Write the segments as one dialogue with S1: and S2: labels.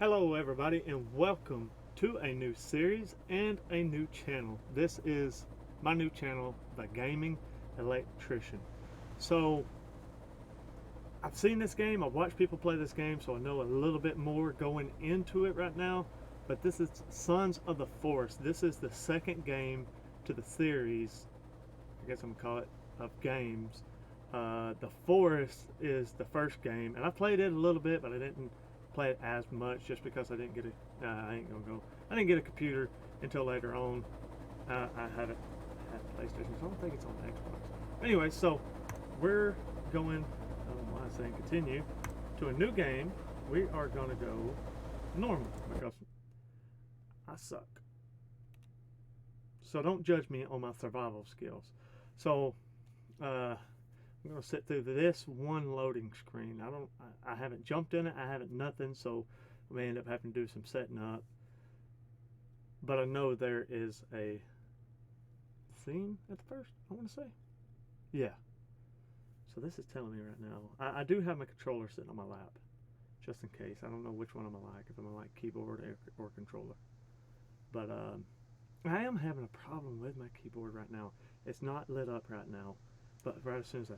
S1: Hello everybody and welcome to a new series and a new channel. This is my new channel, The Gaming Electrician. So I've seen this game, I've watched people play this game, so I know a little bit more going into it right now. But this is Sons of the Forest. This is the second game to the series, I guess I'm gonna call it, of games. The Forest is the first game, and I played it a little bit, but I didn't play it as much just because I didn't get a. I ain't gonna go. I didn't get a computer until later on. I had a PlayStation, so I don't think it's on Xbox. Anyway, so we're going. I don't know why I'm saying continue to a new game. We are gonna go normal because I suck. So don't judge me on my survival skills. So I'm gonna sit through this one loading screen. I haven't jumped in it. I haven't nothing. So I may end up having to do some setting up. But I know there is a scene at the first. I want to say, yeah. So this is telling me right now. I do have my controller sitting on my lap, just in case. I don't know which one I'm gonna like. If I'm gonna like keyboard or controller. But I am having a problem with my keyboard right now. It's not lit up right now, but right as soon as I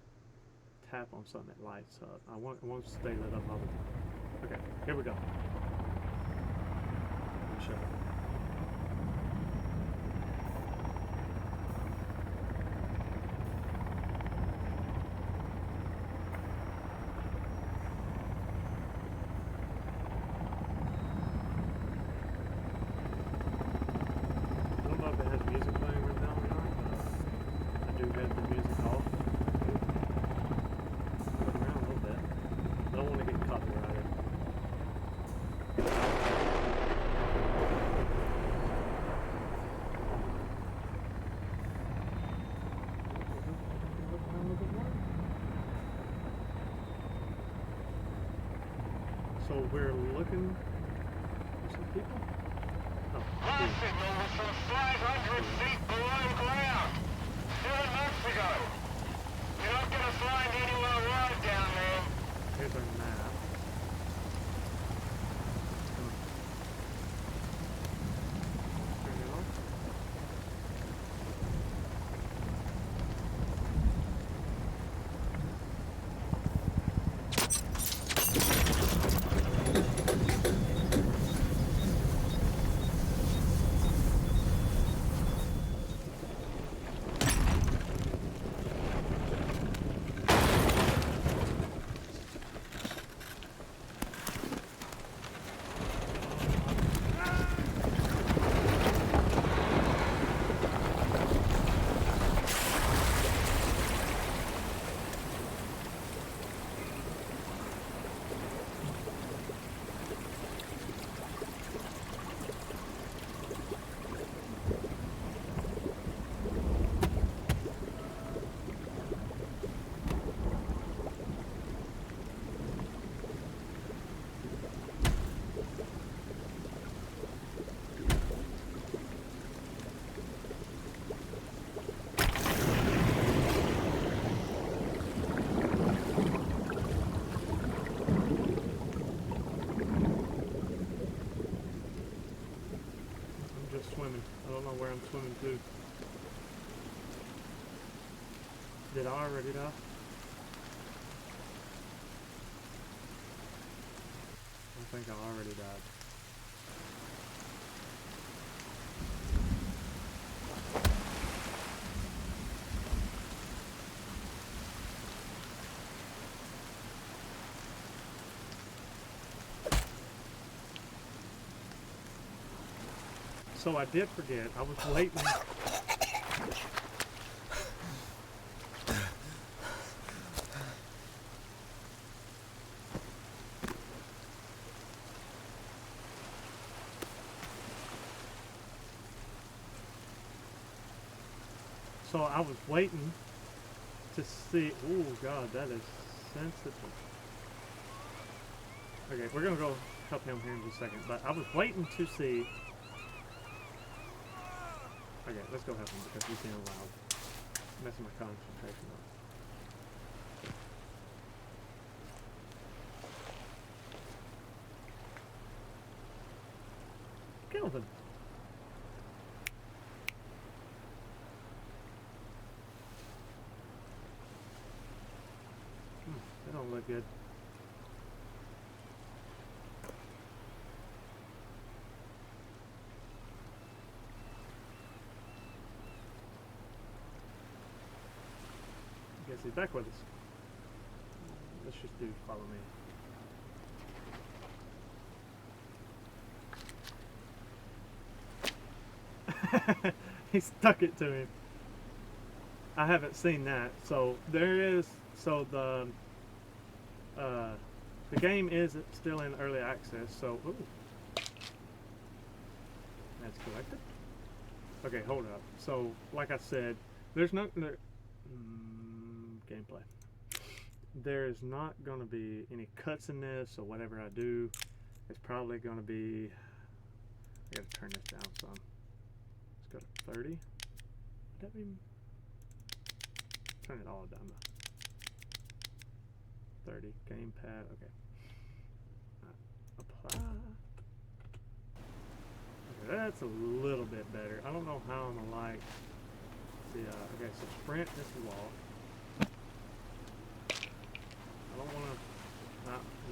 S1: tap on something, it lights up. I won't stay lit up all the time. Okay, here we go. Show you. I don't know if it has music playing right now or not, but I do have the music off. Moving around a little bit. I don't want to get copyrighted. So we're looking for some people. Oh,
S2: Last signal was from 500 feet below ground. 7 months ago. You're not gonna find anyone alive down there.
S1: here's our map. Turn it on. I'm just swimming. I don't know where I'm swimming to. Did I already die? I think I already died. So I did forget. I was waiting. So I was waiting to see. Oh God, that is sensitive. Okay, we're gonna go help him here in just a second. But I was waiting to see. Okay, let's go help him because he's being loud, messing my concentration up. Kelvin. That don't look good. Guess he's back with us. Let's just do follow me. He stuck it to him. I haven't seen that. So there is, so the game is still in early access. So ooh, that's collected. Okay, hold up. So like I said, there's no gameplay. There is not going to be any cuts in this, so whatever I do, it's probably going to be. I got to turn this down some. Let's go to 30. Would that be? Turn it all down to 30. Gamepad. Okay. Apply. Okay, that's a little bit better. I don't know how I'm gonna like the. Okay, so sprint is walk. I don't want to.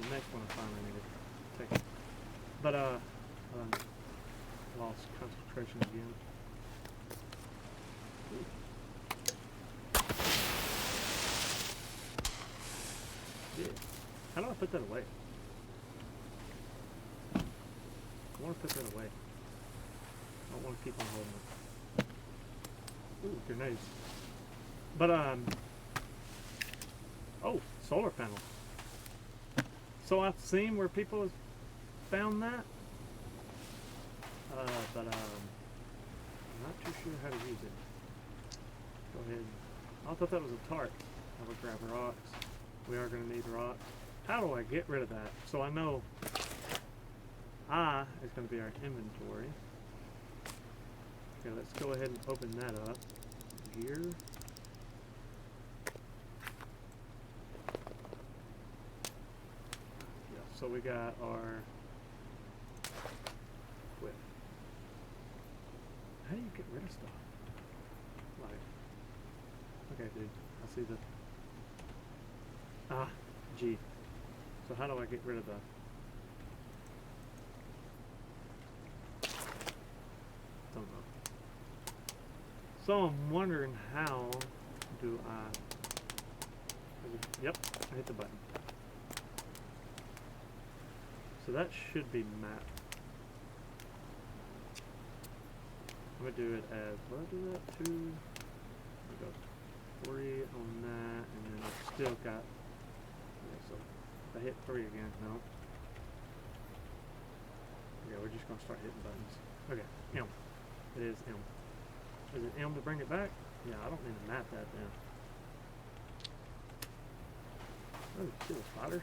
S1: The next one I finally need to take it. But lost concentration again. Yeah. How do I put that away? I want to put that away. I don't want to keep on holding it. Ooh, grenades. But oh, solar panel. So I've seen where people have found that, but I'm not too sure how to use it. Go ahead. I thought that was a tart. I would grab rocks. We are going to need rocks. How do I get rid of that? So I know I is going to be our inventory. Okay, let's go ahead and open that up. Gear. Yeah, so we got our equip. How do you get rid of stuff? Like, okay, dude, I see the G. So how do I get rid of the? Don't know. So I'm wondering how do I? Yep, I hit the button. So that should be mapped. I'm gonna do it as, what do I do that to? We go 3 on that, and then I've still got. Okay, so if I hit 3 again, no. Okay, we're just gonna start hitting buttons. Okay, M. It is M. Is it M to bring it back? Yeah, I don't need to map that down. Oh, see the spider?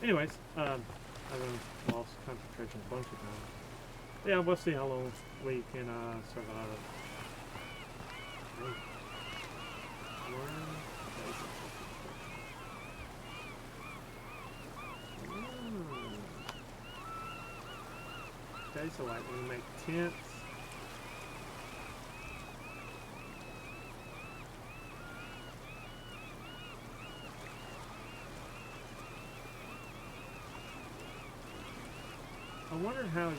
S1: Anyways, I've lost concentration a bunch of times. Yeah, we'll see how long we can survive. Okay, so like when we make tents. I wonder how you.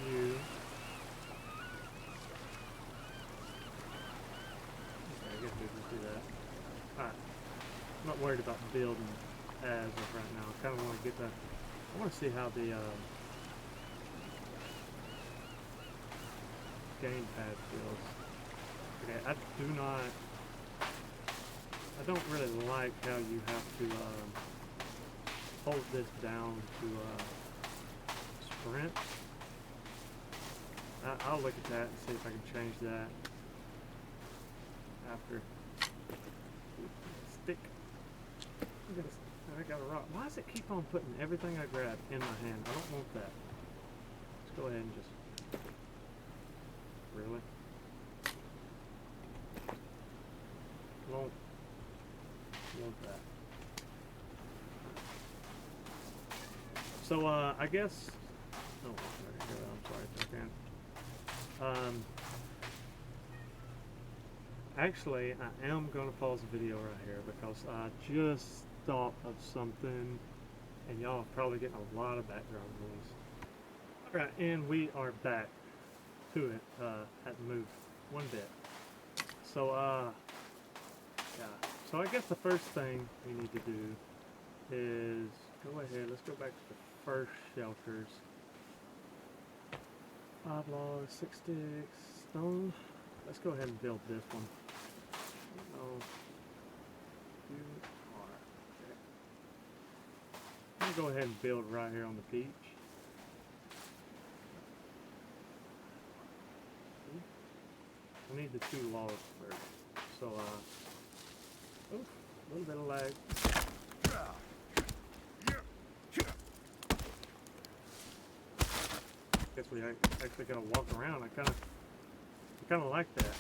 S1: Okay, I guess we can do that. Alright. I'm not worried about building as of right now. I kind of want to get that. I want to see how the gamepad feels. Okay, I don't really like how you have to hold this down to sprint. I'll look at that and see if I can change that after. Stick. I got a rock. Why does it keep on putting everything I grab in my hand? I don't want that. Let's go ahead and just. Really? Won't want that. So, I guess... Oh, there we go. I'm sorry, again. Actually, I am going to pause the video right here because I just thought of something, and y'all are probably getting a lot of background noise. Alright, and we are back to it. Hadn't moved one bit. So, yeah. So I guess the first thing we need to do is go ahead. Let's go back to the first shelters. 5 logs, 6 sticks, stone. Let's go ahead and build this one. Oh, you are. Okay. I'm gonna go ahead and build right here on the beach. I need the 2 logs first. So, oof, a little bit of lag. Guess we actually gotta walk around. I kinda like that.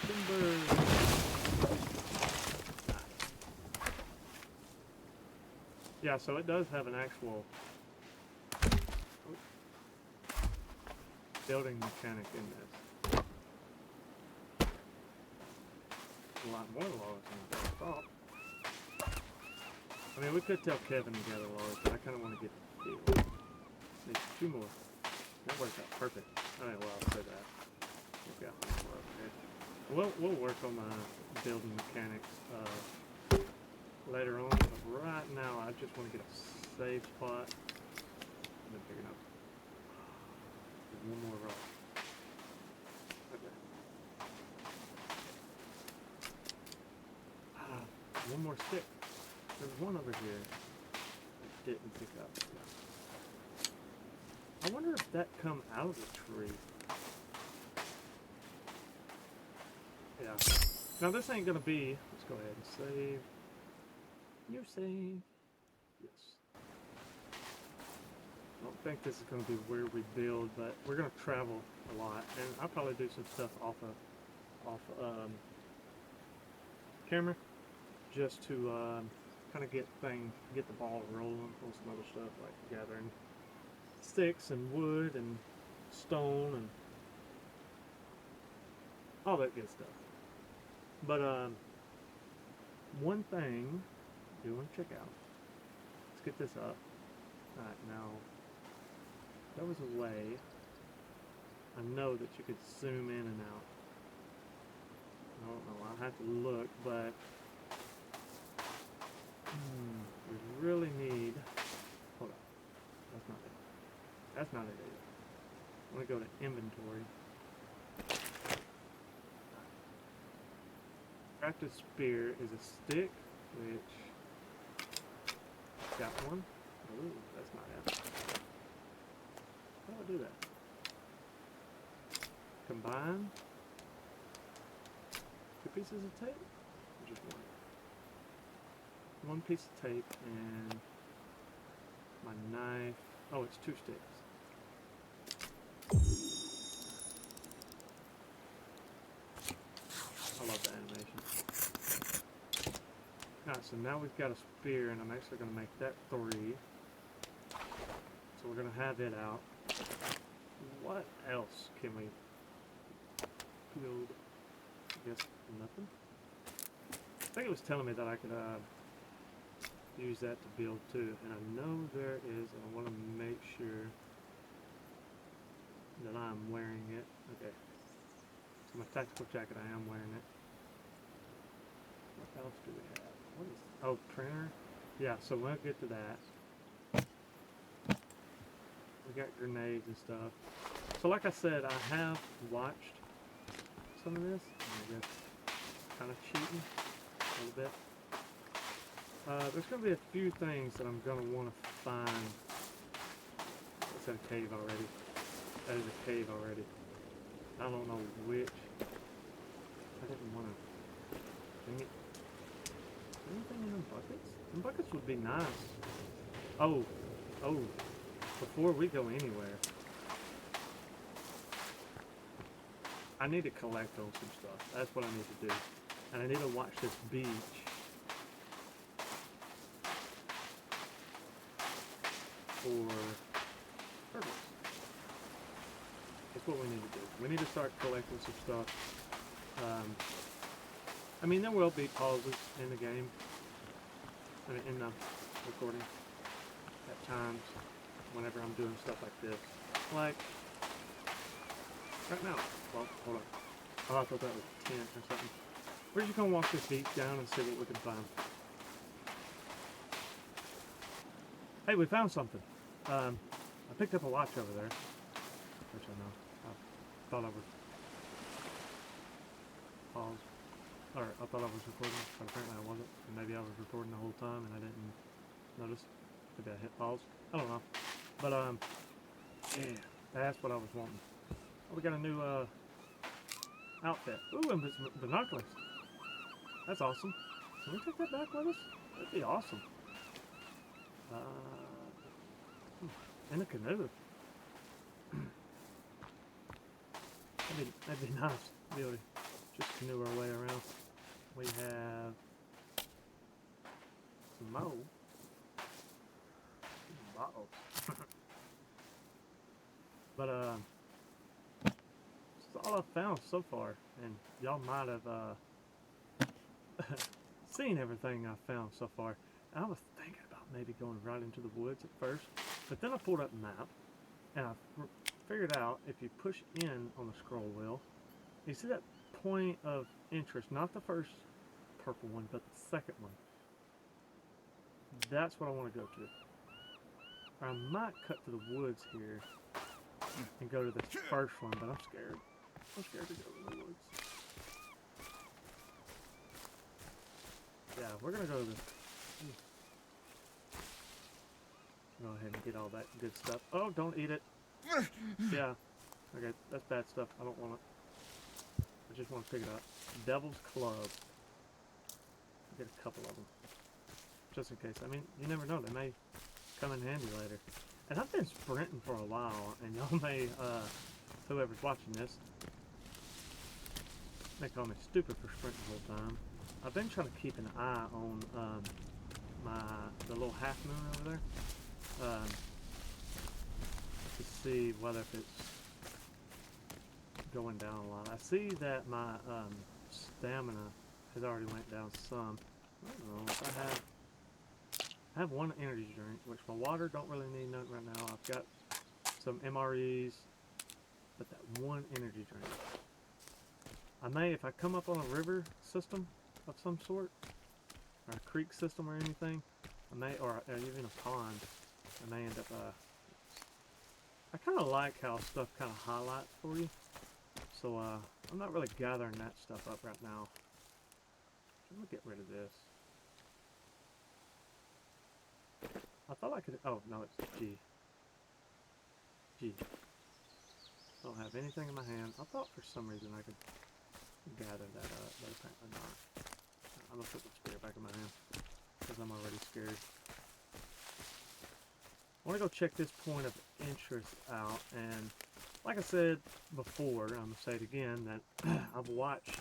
S1: Timber. Yeah, so it does have an actual building mechanic in this. A lot more logs than I thought. I mean, we could tell Kevin to gather logs, but I kind of want to get the field. Need 2 more. That worked out perfect. Alright, well, I'll say that. We've got 1 more up there. We'll work on my building mechanics later on, but right now I just want to get a safe spot. And then figure it out. There's 1 more rock. Okay. 1 more stick. There's 1 over here I didn't pick up. I wonder if that come out of the tree. Yeah. Now this ain't gonna be. Let's go ahead and save. You save. Yes. I don't think this is gonna be where we build, but we're gonna travel a lot, and I'll probably do some stuff off camera, just to kind of get the ball rolling on some other stuff like gathering sticks and wood and stone and all that good stuff. But one thing I do want to check out. Let's get this up. Alright, now there was a way I know that you could zoom in and out. I don't know, I'll have to look, but we really need, hold on, that's not it. That's not it either. I'm going to go to inventory. Crafted spear is a stick, which got 1. Ooh, that's not it. How do I do that? Combine 2 pieces of tape? Or just 1? 1 piece of tape and my knife. Oh, it's 2 sticks. I love the animation. Alright, so now we've got a spear, and I'm actually going to make that 3. So we're going to have it out. What else can we build? I guess nothing. I think it was telling me that I could use that to build too, and I know there is, and I want to make sure that I'm wearing it. Okay. So my tactical jacket, I am wearing it. What else do we have? What is, oh, printer? Yeah, so we'll get to that. We got grenades and stuff. So like I said, I have watched some of this. I guess kind of cheating a little bit. There's going to be a few things that I'm going to want to find. It's a cave already. That is a cave already. I don't know which. I didn't want to. Dang it. Anything in them buckets? Them buckets would be nice. Oh. Before we go anywhere, I need to collect on some stuff. That's what I need to do. And I need to watch this beach. For turtles. That's what we need to do. We need to start collecting some stuff. I mean, there will be pauses in the game. I mean, in the recording. At times, whenever I'm doing stuff like this. Like, right now. Well, hold on. Oh, I thought that was 10 or something. We're just gonna walk this beach down and see what we can find. Hey, we found something. I picked up a watch over there. Which I know. I thought I was paused. Or I thought I was recording, but apparently I wasn't. And maybe I was recording the whole time and I didn't notice. Maybe I hit pause. I don't know. But yeah, that's what I was wanting. Oh, we got a new outfit. Ooh, and binoculars. That's awesome. Can we take that back with us? That'd be awesome. In a canoe. That'd be nice. Be able to just canoe our way around. We have some bottles. But that's all I've found so far, and y'all might have seen everything I've found so far. I was thinking about maybe going right into the woods at first, but then I pulled up a map, and I figured out if you push in on the scroll wheel, you see that point of interest, not the first purple one, but the second one. That's what I want to go to. Or I might cut to the woods here and go to the first one, but I'm scared. I'm scared to go to the woods. Yeah, we're gonna go to the... Go ahead and get all that good stuff. Oh, don't eat it. Yeah. Okay, that's bad stuff. I don't want it. I just want to pick it up. Devil's Club. Get a couple of them. Just in case. I mean, you never know. They may come in handy later. And I've been sprinting for a while, and y'all may, whoever's watching this, may call me stupid for sprinting the whole time. I've been trying to keep an eye on the little half moon over there, to see whether if it's going down a lot. I see that my stamina has already went down some. I don't know if I have one energy drink, which my water don't really need nothing right now. I've got some MREs, but that one energy drink. I may, if I come up on a river system of some sort, or a creek system or anything, I may, or even a pond, I may end up, I kind of like how stuff kind of highlights for you. So, I'm not really gathering that stuff up right now. I'm gonna get rid of this. I thought I could, oh, no, it's G. G. Don't have anything in my hand. I thought for some reason I could gather that up, but apparently not. I'm gonna put the spear back in my hand, because I'm already scared. I want to go check this point of interest out, and like I said before, I'm gonna say it again, that I've watched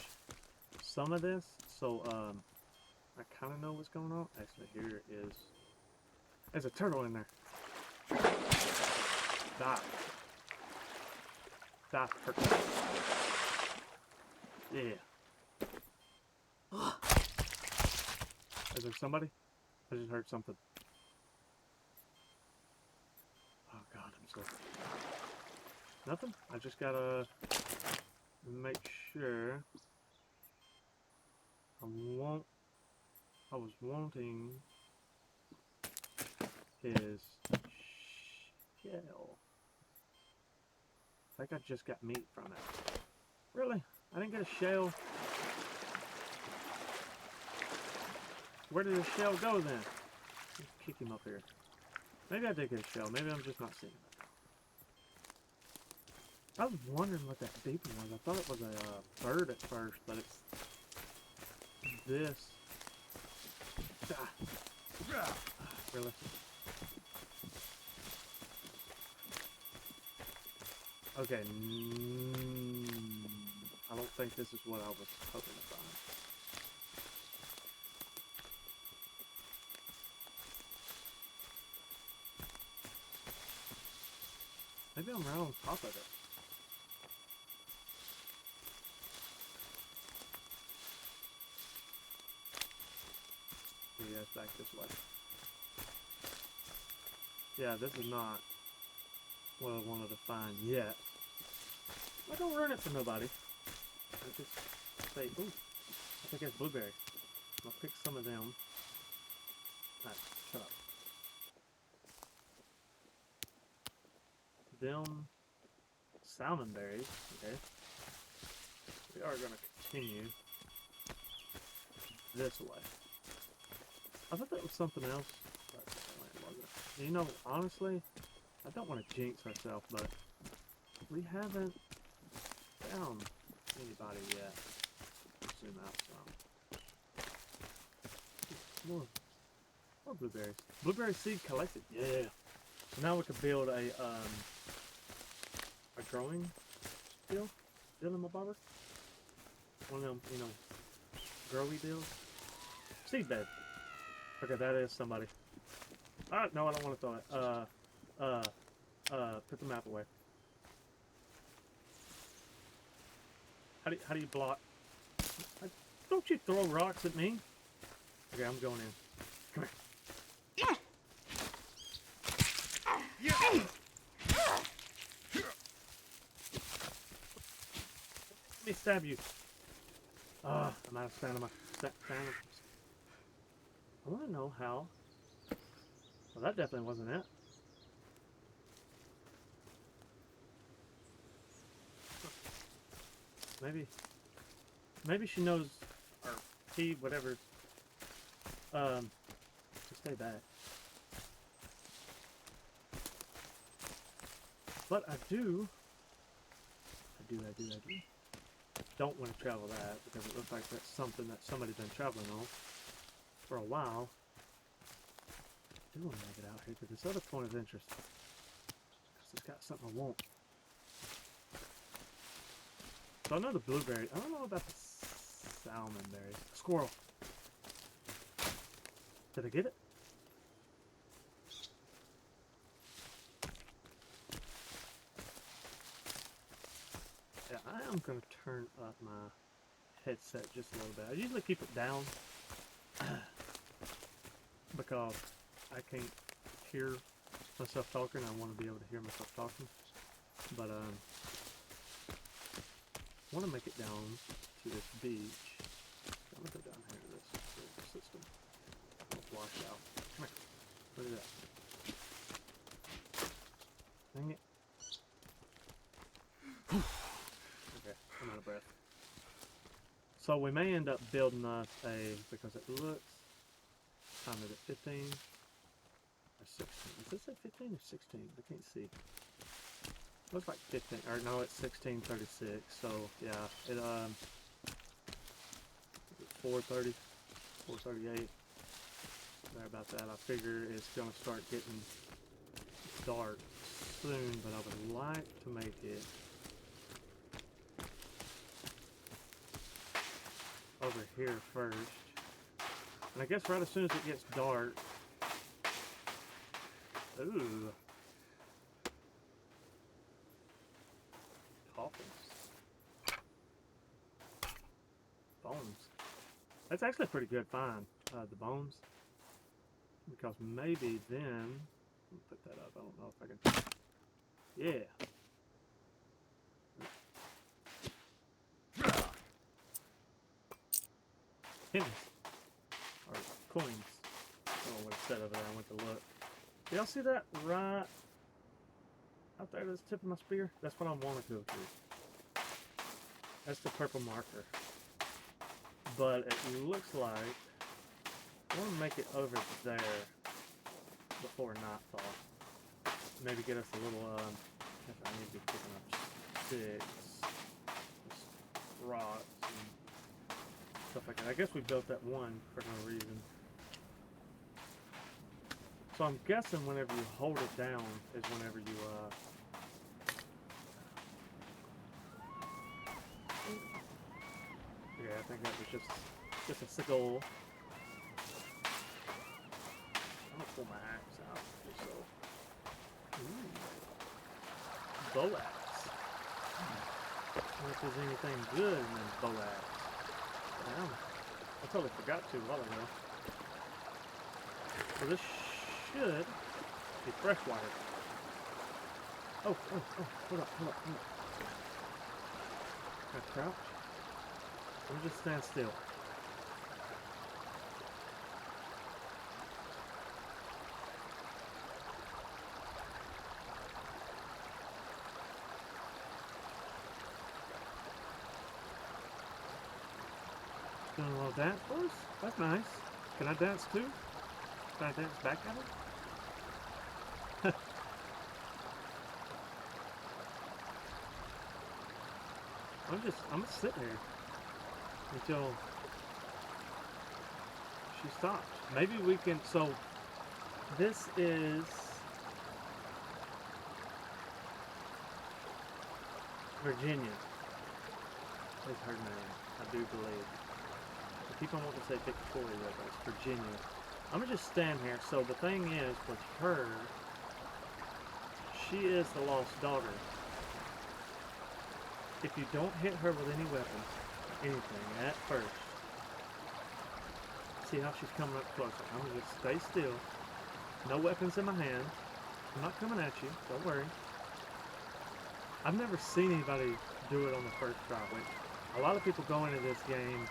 S1: some of this, so I kind of know what's going on. Actually, here is, there's a turtle in there. Die. Die, turtle. Yeah. Is there somebody? I just heard something. Oh god, I'm so... Nothing? I just gotta make sure. I was wanting his shell. I think I just got meat from it. Really? I didn't get a shell? Where did the shell go then? Let's kick him up here. Maybe I did get a shell. Maybe I'm just not seeing it. I was wondering what that beeping was. I thought it was a bird at first, but it's this. Ah. Really? Okay. don't think this is what I was hoping to find. Maybe I'm right on top of it. Maybe that's back this way. Yeah, this is not what I wanted to find yet. I don't ruin it for nobody. I just say, ooh, I think it's blueberries. I'll pick some of them. Alright, shut up. Them salmon berries, okay. We are going to continue this way. I thought that was something else, but it wasn't. You know, honestly, I don't want to jinx ourselves, but we haven't found anybody yet. Zoom out some. More blueberries. Blueberry seed collected. Yeah. So now we can build a growing deal in my barber. One of them, you know, growy deals. Seed bed. Okay, that is somebody. No, I don't want to throw it. Put the map away. How do you block? Don't you throw rocks at me? Okay, I'm going in. Come here.
S2: Yeah.
S1: Let me stab you. I'm out of stamina. I want to know how. Well, that definitely wasn't it. Maybe she knows, or he, whatever. To stay back. But I do. Don't want to travel that because it looks like that's something that somebody's been traveling on for a while. I do want to make it out here to this other point of interest. Because it's got something I want. So I know the blueberry. I don't know about the salmon berries. Squirrel. Did I get it? Yeah, I am going to turn up my headset just a little bit. I usually keep it down because I can't hear myself talking. I want to be able to hear myself talking. But I want to make it down to this beach. I'm going to go down here to this system. Wash out. Come here. Look at that. Dang it. Okay, I'm out of breath. So we may end up building us because it looks, time is it 15 or 16? Does this say 15 or 16? I can't see. Looks like 15, or no, it's 16:36. So yeah, it 4:30, 4:38. There about that. I figure it's gonna start getting dark soon, but I would like to make it over here first. And I guess right as soon as it gets dark. Ooh. Coffins. Bones. That's actually a pretty good find, the bones. Because maybe then, let me put that up, I don't know if I can, yeah. Pennies. Or coins. I don't know what it said over there, I went to look. Do y'all see that right out there, this tip of my spear? That's what I want to go to. That's the purple marker. But it looks like I want to make it over there before nightfall. Maybe get us a little, I need to be picking up sticks, rocks, and stuff like that. I guess we built that one for no reason. So I'm guessing whenever you hold it down is whenever you, think that was just a sickle. I'm gonna pull my axe out just so. Ooh. Bow axe. I wonder if there's anything good in this bow axe. Damn. I totally forgot to a while ago. So this should be fresh water. Oh, hold up. Can I crouch? Let me just stand still. Doing a little dance for us? That's nice. Can I dance too? Can I dance back at it? I'm gonna sit here until she stops. Maybe we can, so this is Virginia is her name, I do believe. I keep on wanting to say Victoria, but it's Virginia. I'm gonna just stand here. So the thing is with her, she is the lost daughter. If you don't hit her with any weapons, anything at first, see how she's coming up closer. I'm gonna just stay still. No weapons in my hand. I'm not coming at you, don't worry. I've never seen anybody do it on the first try. Like, a lot of people go into this game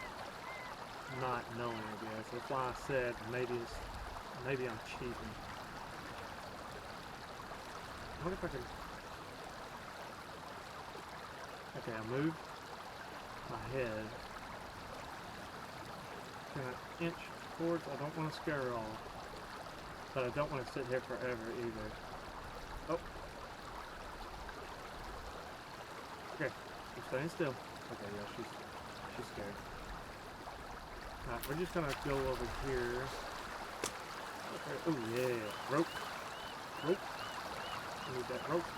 S1: not knowing, I guess. That's why I said maybe I'm cheating. I wonder if I can. Okay, I moved my head. Can I inch towards? I don't want to scare her off, but I don't want to sit here forever either. Oh. Okay, I'm staying still. Okay, yeah, she's scared. Alright, we're just gonna go over here. Okay. Oh yeah, rope. I need that rope.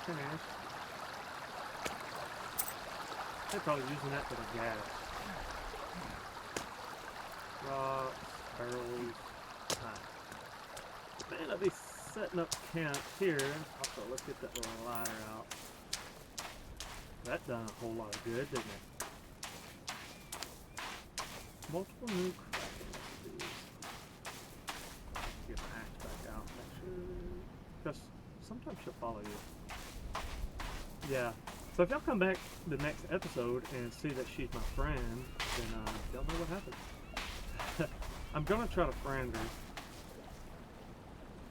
S1: Finish. They're probably using that for the gas. Rocks, barrels. Man, I'll be setting up camp here. Also, let's get that little ladder out. That done a whole lot of good, didn't it? Multiple new crafting recipes. Get my axe back out. Because sometimes she'll follow you. Yeah. So if y'all come back the next episode and see that she's my friend, then y'all know what happened. I'm gonna try to friend her.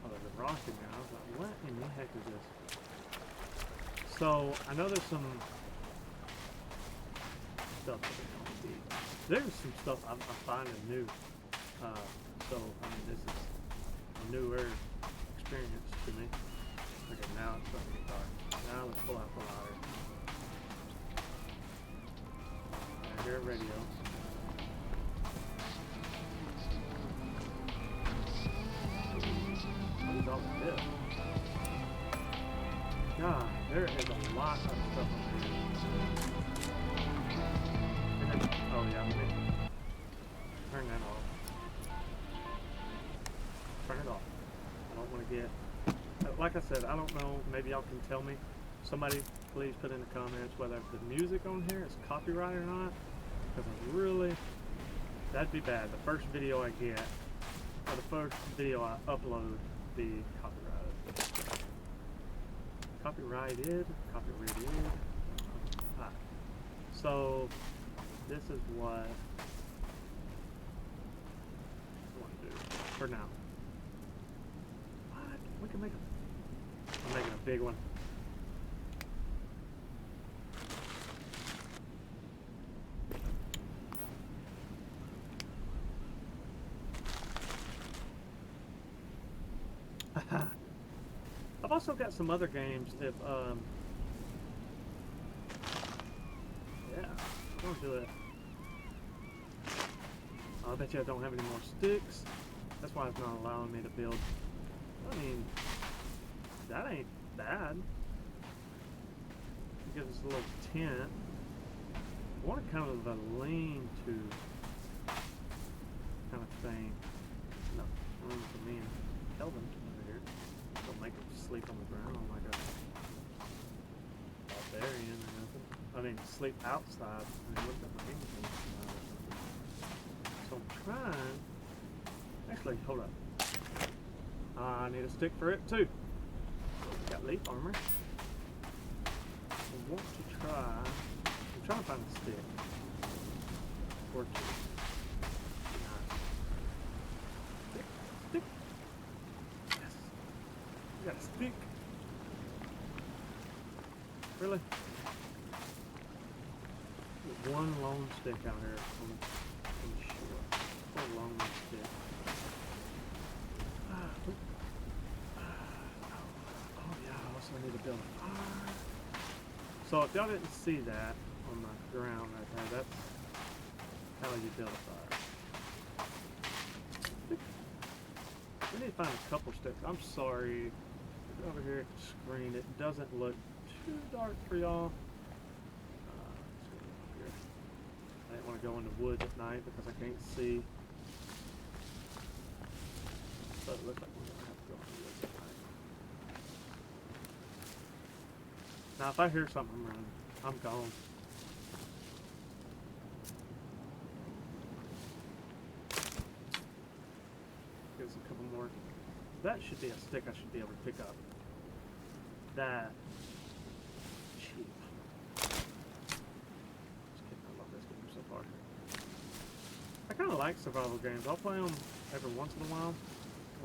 S1: Oh, there's a rock in there. I was like, what in the heck is this? So I know there's some stuff that we don't see. There's some stuff I'm finding new. So I mean, this is a newer experience to me. Okay, now it's starting to get dark. Now let's pull out the ladder. I hear a radio. What is all this? God, there is a lot of stuff up here. And then, oh yeah, let me turn that off. Turn it off. I don't want to get, like I said, I don't know, maybe y'all can tell me. Somebody please put in the comments whether the music on here is copyrighted or not. Because I really, that'd be bad. The first video I get, or the first video I upload, be copyrighted. Copyrighted. So this is what I want to do for now. What? We can make I'm making a big one. I've also got some other games if yeah, don't do it. I bet you I don't have any more sticks. That's why it's not allowing me to build. I mean, that ain't bad. It gives us a little tent. want kind of a lean-to kind of thing. No, room for me and Kelvin over here. Don't make him sleep on the ground like a barbarian or nothing. I mean, sleep outside. I mean, look at my hands or something. So I'm trying. Actually, hold up. I need a stick for it too. Got leaf armor. I want to try. I'm trying to find a stick. Or two. Stick. Stick. Yes. We got a stick. Really? There's one lone stick out here on the shore. One lone stick. Oh yeah, I also need to build a fire. So if y'all didn't see that on the ground right there, that's how you build a fire. We need to find a couple sticks. I'm sorry. Over here at the screen, it doesn't look too dark for y'all. I didn't want to go in the woods at night because I can't see. So it looks like we're going to have to go in the woods at night. Now if I hear something running, I'm gone. Here's a couple more. That should be a stick I should be able to pick up. That. Cheap. Just kidding, I love this game so far. I kind of like survival games. I'll play them every once in a while.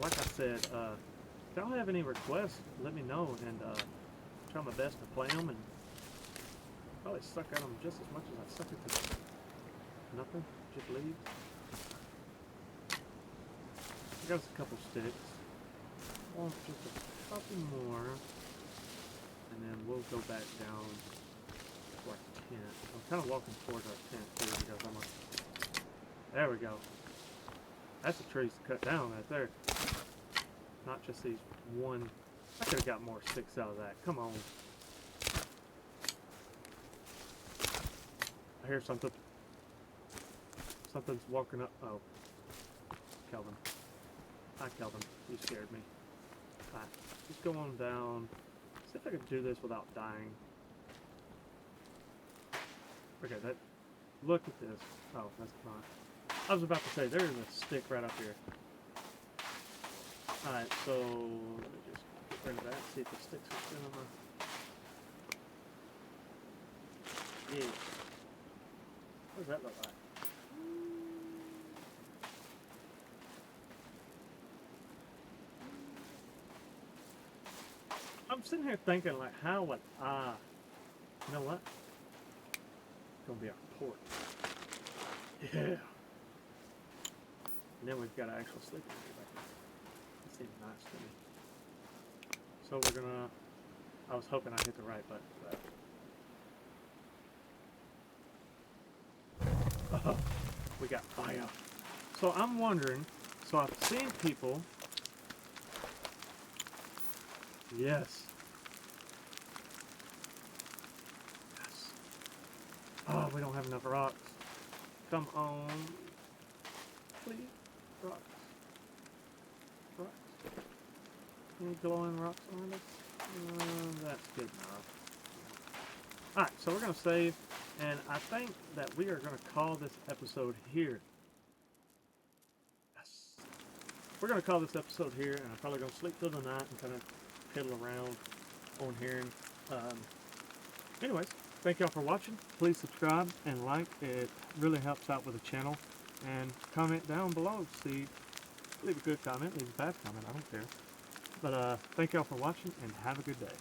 S1: Like I said, if y'all have any requests, let me know, and try my best to play them, and probably suck at them just as much as I suck at this. Nothing, just leaves. I got us a couple sticks. Want just a couple more, and then we'll go back down to our tent. I'm kind of walking towards our tent too because I'm like, there we go. That's the trees to cut down right there. Not just these one. I could have got more sticks out of that. Come on. I hear something. Something's walking up. Oh. Kelvin. Hi, Kelvin. You scared me. Hi. Just go on down. See if I can do this without dying. Okay, that. Look at this. Oh, that's not. I was about to say, there's a stick right up here. Alright, so let me just get rid of that, see if the sticks are still on my... Yeah. What does that look like? I'm sitting here thinking, like, how would I... You know what? It's gonna be our port. Yeah. And then we've got an actual sleeping area back there. That seems nice to me. So we're gonna... I was hoping I hit the right button for that. Oh, we got fire. So I'm wondering... So I've seen people... Yes. Yes. Oh, we don't have enough rocks. Come on. Please. Rocks. Rocks. Any glowing rocks on us? That's good enough. Alright, so we're going to save, and I think that we are going to call this episode here. Yes. We're going to call this episode here, and I'm probably going to sleep through the night and kind of piddle around on here. Anyways, thank y'all for watching. Please subscribe and like. It really helps out with the channel. And comment down below. See, leave a good comment, leave a bad comment. I don't care. But thank y'all for watching, and have a good day.